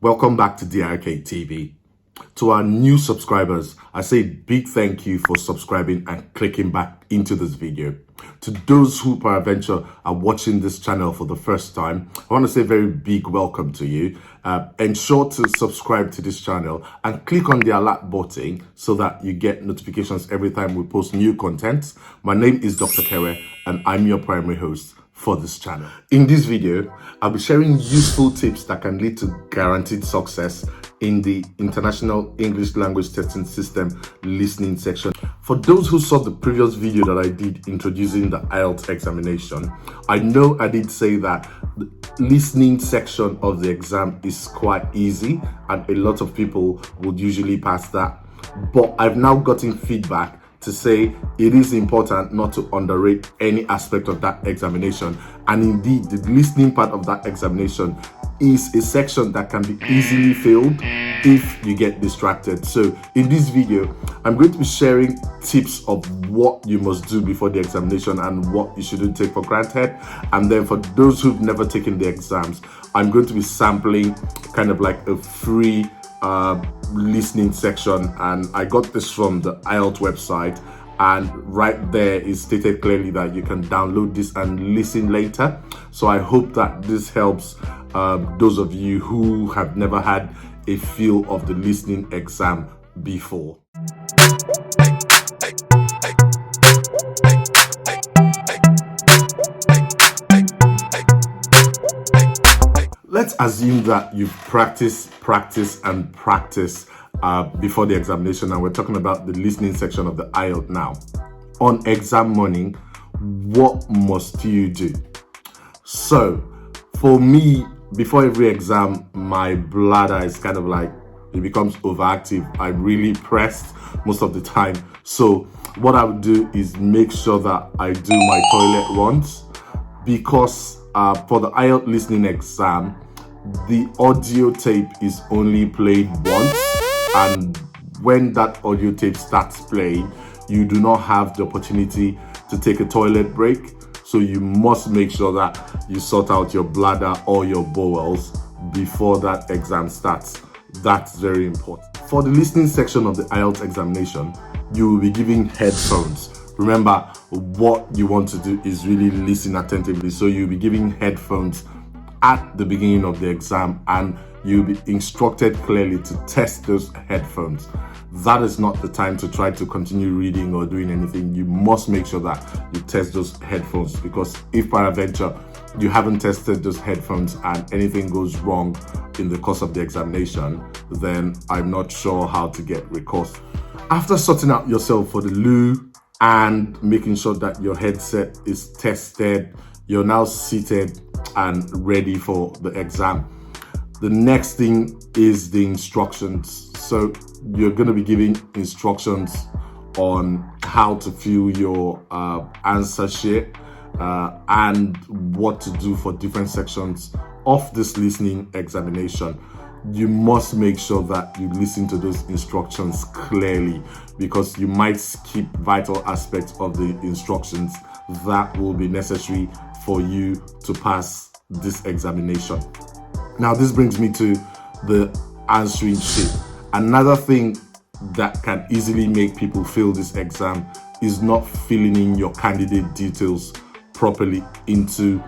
Welcome back to DRK TV. To our new subscribers, I say big thank you for subscribing and clicking back into this video. To those who peradventure are watching this channel for the first time, I want to say a very big welcome to you. Ensure to subscribe to this channel and click on the alert button so that you get notifications every time we post new content. My name is Dr. Kere and I'm your primary host for this channel. In this video, I'll be sharing useful tips that can lead to guaranteed success in the International English Language Testing System listening section. For those who saw the previous video that I did introducing the IELTS examination, I know I did say that the listening section of the exam is quite easy and a lot of people would usually pass that. But I've now gotten feedback to say it is important not to underrate any aspect of that examination, and indeed the listening part of that examination is a section that can be easily failed if you get distracted. So in this video, I'm going to be sharing tips of what you must do before the examination and what you shouldn't take for granted. And then for those who've never taken the exams, I'm going to be sampling kind of like a free listening section, and I got this from the IELTS website, and right there is stated clearly that you can download this and listen later. So I hope that this helps those of you who have never had a feel of the listening exam before. Let's assume that you've practiced before the examination, and we're talking about the listening section of the IELTS now. On exam morning, what must you do? So, for me, before every exam, my bladder is kind of like, it becomes overactive. I'm really pressed most of the time. So, what I would do is make sure that I do my toilet runs, because for the IELTS listening exam, the audio tape is only played once, and when that audio tape starts playing, you do not have the opportunity to take a toilet break. So you must make sure that you sort out your bladder or your bowels before that exam starts. That's very important. For the listening section of the IELTS examination, you will be giving headphones. Remember, what you want to do is really listen attentively. So you'll be giving headphones at the beginning of the exam, and you'll be instructed clearly to test those headphones. That is not the time to try to continue reading or doing anything. You must make sure that you test those headphones, because if peradventure you haven't tested those headphones and anything goes wrong in the course of the examination, then I'm not sure how to get recourse. After sorting out yourself for the loo and making sure that your headset is tested, you're now seated and ready for the exam. The next thing is the instructions. So you're going to be giving instructions on how to fill your answer sheet and what to do for different sections of this listening examination. You must make sure that you listen to those instructions clearly, because you might skip vital aspects of the instructions that will be necessary for you to pass this examination. Now, this brings me to the answering sheet. Another thing that can easily make people fail this exam is not filling in your candidate details properly into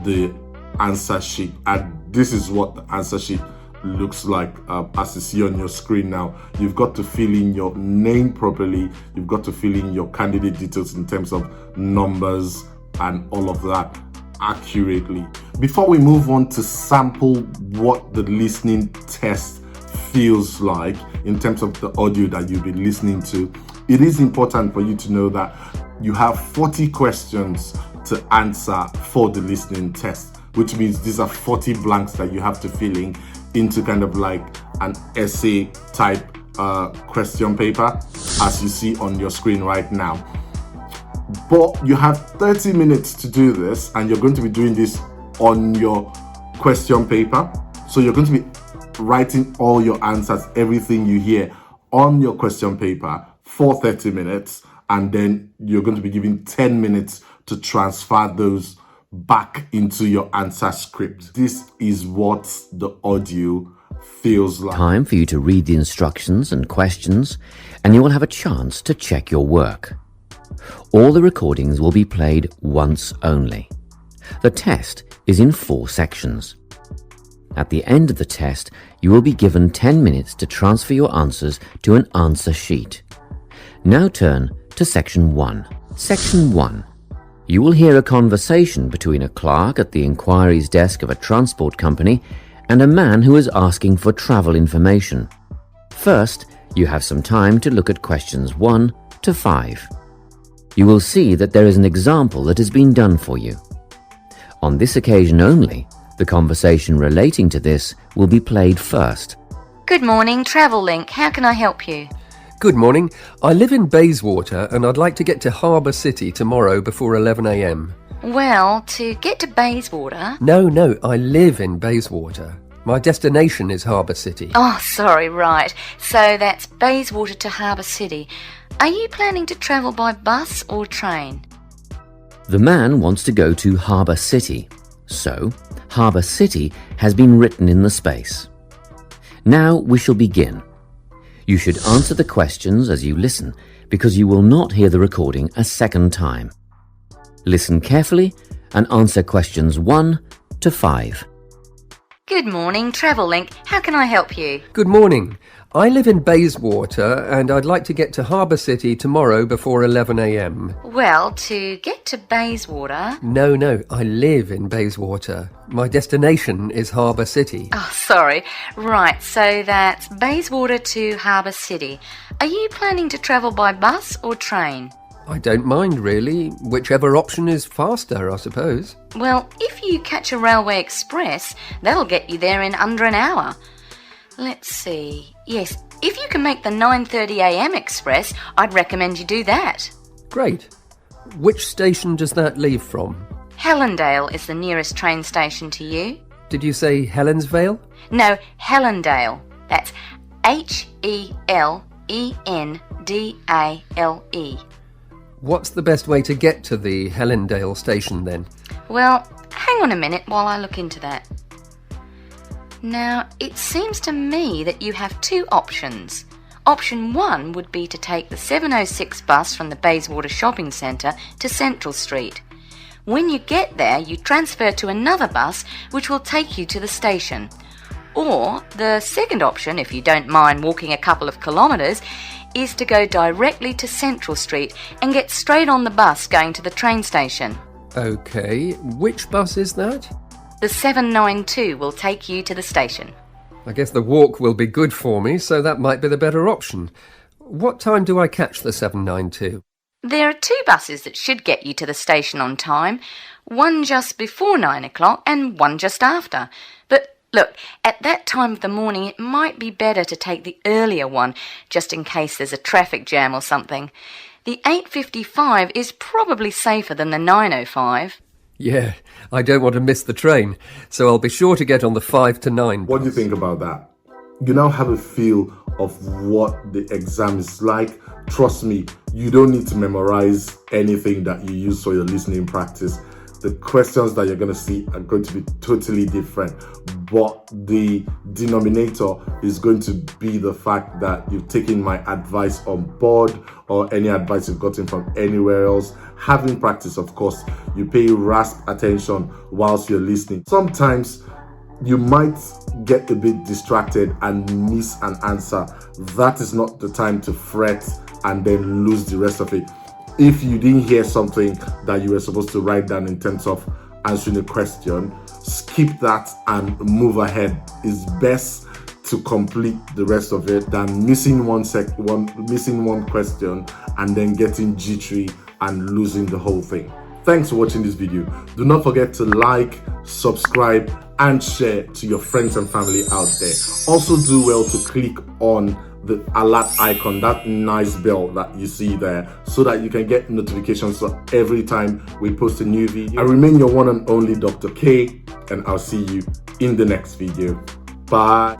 the answer sheet. And this is what the answer sheet looks like as you see on your screen now. You've got to fill in your name properly. You've got to fill in your candidate details in terms of numbers and all of that accurately. Before we move on to sample what the listening test feels like in terms of the audio that you'll be listening to, it is important for you to know that you have 40 questions to answer for the listening test, which means these are 40 blanks that you have to fill in into kind of like an essay type question paper, as you see on your screen right now. But you have 30 minutes to do this, and you're going to be doing this on your question paper. So you're going to be writing all your answers, everything you hear on your question paper for 30 minutes, and then you're going to be given 10 minutes to transfer those back into your answer script. This is what the audio feels like. Time for you to read the instructions and questions, and you will have a chance to check your work. All the recordings will be played once only. The test is in 4 sections. At the end of the test, you will be given 10 minutes to transfer your answers to an answer sheet. Now turn to Section 1. Section 1. You will hear a conversation between a clerk at the inquiries desk of a transport company and a man who is asking for travel information. First, you have some time to look at questions 1 to 5. You will see that there is an example that has been done for you. On this occasion only, the conversation relating to this will be played first. Good morning, Travel Link. How can I help you? Good morning. I live in Bayswater and I'd like to get to Harbour City tomorrow before 11 a.m. Well, to get to Bayswater... No, I live in Bayswater. My destination is Harbour City. Oh, sorry, right. So that's Bayswater to Harbour City. Are you planning to travel by bus or train? The man wants to go to Harbour City, so Harbour City has been written in the space. Now we shall begin. You should answer the questions as you listen, because you will not hear the recording a second time. Listen carefully and answer questions 1 to 5. Good morning, Travel Link. How can I help you? Good morning. I live in Bayswater and I'd like to get to Harbour City tomorrow before 11 a.m. Well, to get to Bayswater... No, I live in Bayswater. My destination is Harbour City. Oh, sorry. Right, so that's Bayswater to Harbour City. Are you planning to travel by bus or train? I don't mind really. Whichever option is faster, I suppose. Well, if you catch a railway express, that'll get you there in under an hour. Let's see. Yes, if you can make the 9:30 a.m. express, I'd recommend you do that. Great. Which station does that leave from? Helendale is the nearest train station to you. Did you say Helensvale? No, Helendale. That's Helendale. What's the best way to get to the Helendale station then? Well, hang on a minute while I look into that. Now, it seems to me that you have 2 options. Option 1 would be to take the 7:06 bus from the Bayswater Shopping Centre to Central Street. When you get there, you transfer to another bus which will take you to the station. Or the second option, if you don't mind walking a couple of kilometres, is to go directly to Central Street and get straight on the bus going to the train station. OK, which bus is that? The 792 will take you to the station. I guess the walk will be good for me, so that might be the better option. What time do I catch the 792? There are 2 buses that should get you to the station on time, one just before 9 o'clock and one just after. But look, at that time of the morning it might be better to take the earlier one, just in case there's a traffic jam or something. The 8:55 is probably safer than the 9:05. Yeah, I don't want to miss the train, so I'll be sure to get on the 5 to 9 bus. What do you think about that? You now have a feel of what the exam is like. Trust me, you don't need to memorize anything that you use for your listening practice. The questions that you're going to see are going to be totally different, but the denominator is going to be the fact that you've taken my advice on board or any advice you've gotten from anywhere else. Having practice, of course, you pay rapt attention whilst you're listening. Sometimes you might get a bit distracted and miss an answer. That is not the time to fret and then lose the rest of it. If you didn't hear something that you were supposed to write down in terms of answering a question, skip that and move ahead. It's best to complete the rest of it than missing one question and then getting jittery and losing the whole thing. Thanks for watching this video. Do not forget to like, subscribe, and share to your friends and family out there. Also do well to click on the alert icon, that nice bell that you see there, so that you can get notifications every time we post a new video. I remain your one and only Dr. K, and I'll see you in the next video. Bye.